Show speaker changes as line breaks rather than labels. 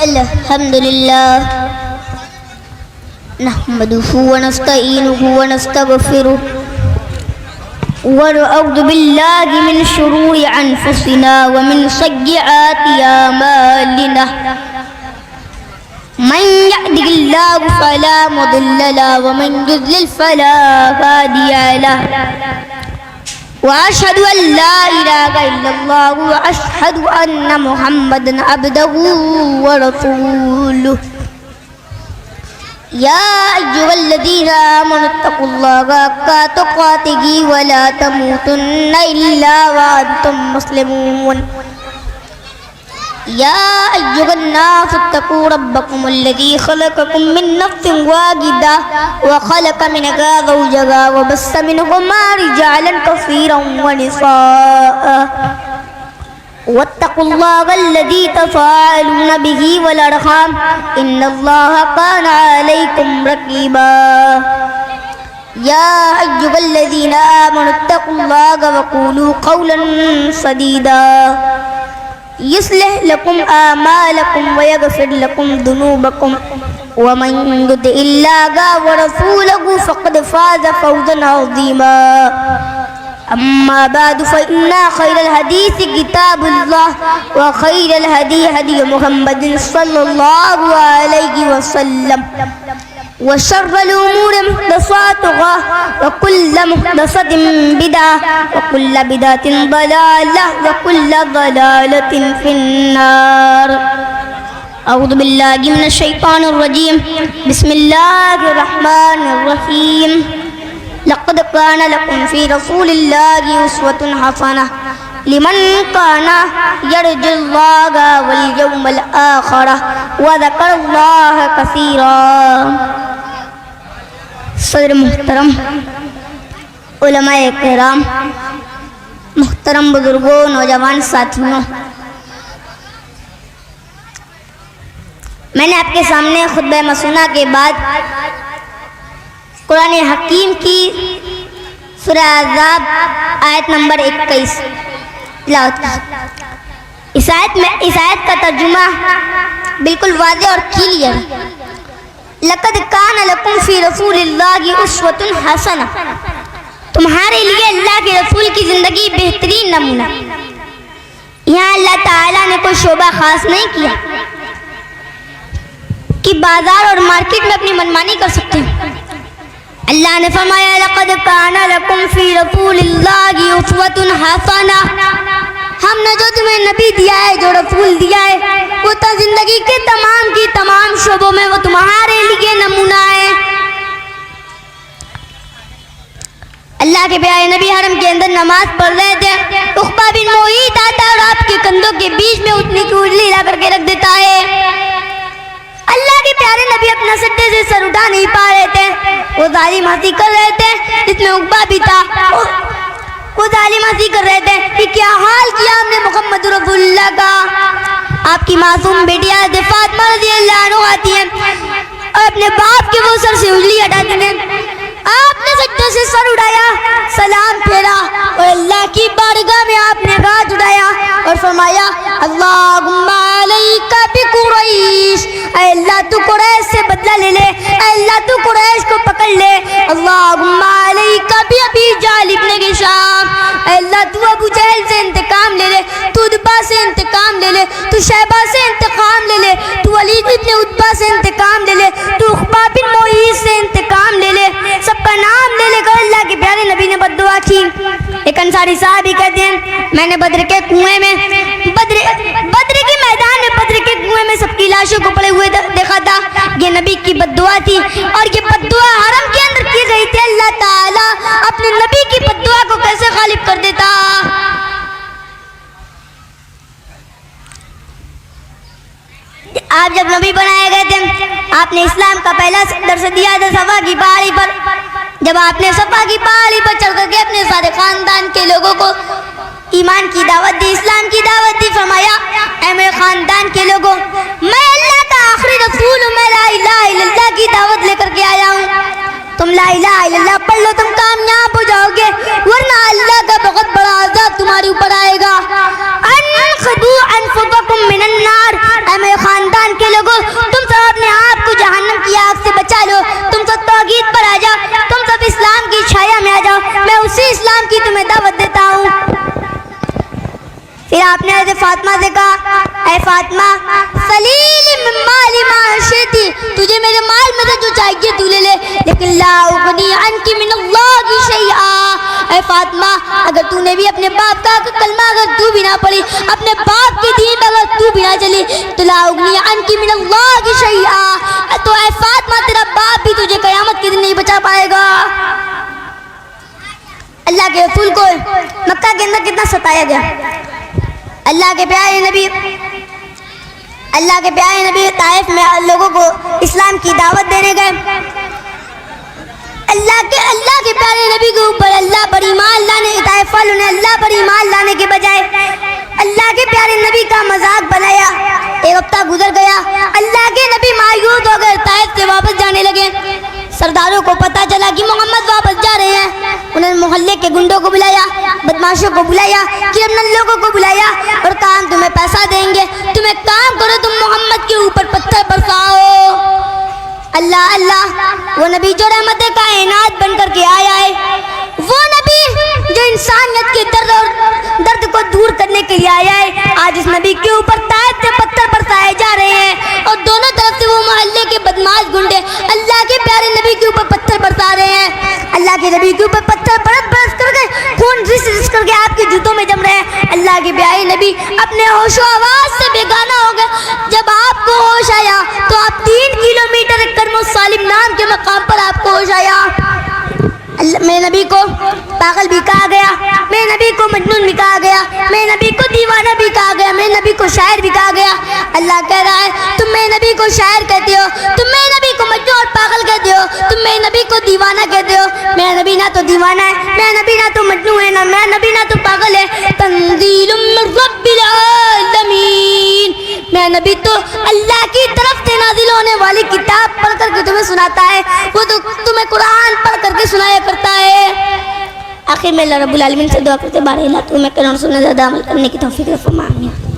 الحمد لله نحمده ونستعينه ونستغفره ونعوذ بالله من شرور أنفسنا ومن سيئات أعمالنا من يهده الله فلا مضل له ومن يضلل فلا هادي له وأشهد أن لا إله إلا الله وأشهد أن محمدا عبده ورسوله يا أيها الذين آمنوا اتقوا الله حق تقاته ولا تموتن إلا وأنتم مسلمون يا أيها الناس اتقوا ربكم الذي خلقكم من نفس واحدة وخلق منها زوجها وبث منهما رجالا كثيرا ونساء واتقوا الله الذي تساءلون به والأرحام إن الله كان عليكم رقيبا يا أيها الذين آمنوا اتقوا الله وقولوا قولا سديدا يصلح لكم أعمالكم ويغفر لكم ذنوبكم ومن يطع الله ورسوله فقد فاز فوزا عظيما أما بعد فإن خير الحديث كتاب الله وخير الهدي هدي محمد صلى الله عليه وسلم وشر الأمور محدثاتها وكل محدثة بدعة وكل بدعة ضلالة وكل ضلالة في النار أعوذ بالله من الشيطان الرجيم بسم الله الرحمن الرحيم لقد كان لكم في رسول الله أسوة حسنة لمن كان يرجو الله واليوم الآخر وذكر الله كثيرا صدر محترم علماء کرام محترم بزرگوں نوجوان ساتھیوں، میں نے آپ کے سامنے خطبہ مسونہ کے بعد قرآن حکیم کی سورہ احزاب آیت نمبر 21 تلاوت کی۔ اس آیت کا ترجمہ بالکل واضح اور کلیئر ہے۔ لقد کان لکم فی رسول اللہ اسوۃ حسنہ، تمہارے لیے اللہ کے رسول کی زندگی بہترین نمونہ۔ یہاں اللہ تعالیٰ نے کوئی شعبہ خاص نہیں کیا کہ بازار اور مارکیٹ میں اپنی منمانی کر سکتے ہیں۔ اللہ نے فرمایا لقد کان لکم فی رسول اللہ اسوۃ حسنہ، ہم نے جو تمہیں نبی دیا ہے، جو رسول دیا ہے، وہ تو زندگی کے تمام کی تمام شعبوں میں وہ تمہارے لیے نمونہ ہے۔ اللہ کے پیارے نبی حرم کے اندر نماز پڑھ رہے تھے، عقبہ بن معیط آتا ہے اور آپ کے کندھوں کے بیچ میں اٹھنے کی اڈلی لا کر کے رکھ دیتا ہے۔ اللہ کے پیارے نبی اپنا سجدے سے سر اٹھا نہیں پا رہے تھے، وہ ظالم ہنسی کر رہے تھے، جس میں عقبہ بھی تھا۔ وہ ظالم ہنسی کر رہے تھے کہ کیا حال کیا ہم نے محمد رسول اللہ کا۔ آپ کی معصوم بیٹی حضرت فاطمہ رضی اللہ عنہ آتی ہیں اور اپنے باپ کے وہ سر سے انگلی ہٹاتی ہیں۔ آپ نے سجدے سے سر اٹھایا، سلام پھیرا اور اللہ کی بارگاہ میں آپ نے ہاتھ اٹھایا اور فرمایا اللہم علیک بقریش، اے اللہ تو قریش سے بدلہ لے لے، اے اللہ تو قریش کو پکڑ لے۔ اللہم علیک بابی جہل ابن ہشام، اے اللہ تو ابو جہل سے انتقام لے لے، تو عتبہ سے انتقام لے لے، تو شیبہ سے انتقام لے لے، تو ولید ابن عتبہ سے انتقام لے لے، تو عقبہ بن معیط سے انتقام لے لے، سب کا نام لے لے کر اللہ کے پیارے نبی نے بد دعا کی۔ ایک انصاری صحابی کہتے ہیں میں نے بدر کے کنویں میں بدر کے میدان میں بدر کے کنویں میں سب کی لاشوں کو پڑے ہوئے دیکھا تھا۔ یہ نبی کی بد دعا تھی اور یہ بد دعا حرم کے اندر کی گئی تھی۔ اللہ تعالیٰ اپنے نبی کی بد دعا کو کیسے غالب کر دیتا۔ آپ جب نبی بنائے گئے تھے، آپ نے اسلام کا پہلا درس دیا تھا صفا کی پہاڑی پر۔ جب آپ نے صفا کی پہاڑی پر چڑھ کر کے اپنے سارے خاندان کے لوگوں کو ایمان کی دعوت دی، اسلام کی دعوت دی، فرمایا اے میرے خاندان کے لوگوں، میں اللہ کا آخری رسول ہوں، میں لا الہ الا اللہ کی دعوت لے کر کے آیا ہوں۔ تم لا الہ الا اللہ پڑھ لو، تم کامیاب ہو جاؤ گے، ورنہ اللہ کا بہت بڑا عذاب تمہارے اوپر آئے گا۔ انقذوا انفسکم من النار، اے میرے خاندان کے لوگوں، تم سب اپنے آپ کو جہنم کی آگ سے بچا لو، تم سب توحید پر آ جاؤ، تم سب اسلام کی چھایا میں آ جاؤ، میں اسی اسلام کی تمہیں دعوت دیتا ہوں۔ پھر آپ نے حضرت فاطمہ سے کہا، اے فاطمہ سلیلی من مالی ما شئتی، تجھے میرے مال میں سے جو چاہیے تو لے لے، لیکن لا اغنی عنک من اللہ شیئا۔ اے فاطمہ اگر تو نے بھی اپنے باپ کا کلمہ اگر تو بھی نہ پڑھی، اپنے باپ کے دین پر اگر تو بھی نہ چلی، تو لا اغنی عنک من اللہ شیئا، تو اے فاطمہ تیرا باپ بھی تجھے قیامت کے دن نہیں بچا پائے گا۔ اللہ کے رسول کو مکہ کے اندر کتنا ستایا گیا۔ اللہ کے پیارے نبی طائف میں لوگوں کو اسلام کی دعوت دینے گئے۔ اللہ کے پیارے نبی کے اوپر اللہ پر ایمان لانے، طائف والوں نے اللہ پر ایمان لانے کے بجائے اللہ کے پیارے نبی کا مذاق بنایا۔ ایک ہفتہ گزر گیا، اللہ کے نبی مایوس ہو گئے، طائف سے واپس جانے لگے۔ سرداروں کو پتہ چلا کہ محمد واپس جا رہے ہیں، انہوں نے محلے کے گنڈوں کو بلایا، بدماشوں کو بلایا، کرمنل لوگوں کو بلایا اور کہا ہم تمہیں پیسہ دیں گے، تم ایک کام کرو، تم محمد کے اوپر پتھر برساؤ۔ اللہ اللہ، وہ نبی جو رحمت کائنات بن کر کے آیا ہے، وہ نبی جو انسانیت کے درد کو دور کرنے کے لیے آیا ہے، آج اس نبی کے اوپر طائف سے پتھر برسائے جا رہے ہیں اور دونوں طرف سے وہ محلے کے بدماش گنڈے اللہ کے پیارے نبی کے اوپر پتھر برسا رہے ہیں۔ اللہ کے نبی کے اوپر پتھر برس کر کے خون رس کر کے آپ کے جوتوں میں جم رہے ہیں۔ اللہ کے پیارے نبی اپنے ہوش و آواز سے بیگانہ ہو گئے۔ جب آپ کو ہوش آیا تو آپ 3 کلومیٹر کرم السالم نام کے مقام پر آپ کو ہوش آیا۔ میرے نبی کو پاگل بھی کہا گیا، میرے نبی کو مجنون بھی کہا گیا، میرے نبی کو دیوانہ بھی کہا گیا، میرے نبی کو شاعر بھی کہا گیا۔ اللہ کہہ رہا ہے تم میرے نبی کو شاعر کہتے ہو، تم میرے نبی کو مجنون اور پاگل کہتے ہو، تم میرے نبی کو دیوانہ کہتے ہو۔ میرا نبی نہ تو دیوانہ ہے، میرا نبی نہ تو مجنون ہے، نہ میرا نبی نہ تو پاگل ہے، تنزیل من رب العالمین، میرا نبی تو اللہ کی طرف سے نازل ہونے والی کتاب پڑھ کر کے تمہیں سناتا ہے، وہ تو تمہیں قرآن پڑھ کر کے سنایا کرتا ہے۔ آخر میں اللہ رب العالمین سے دعا کرتے بارے اللہ تمہیں قرآن سننے زیادہ عمل کرنے کی توفیق فرمائے۔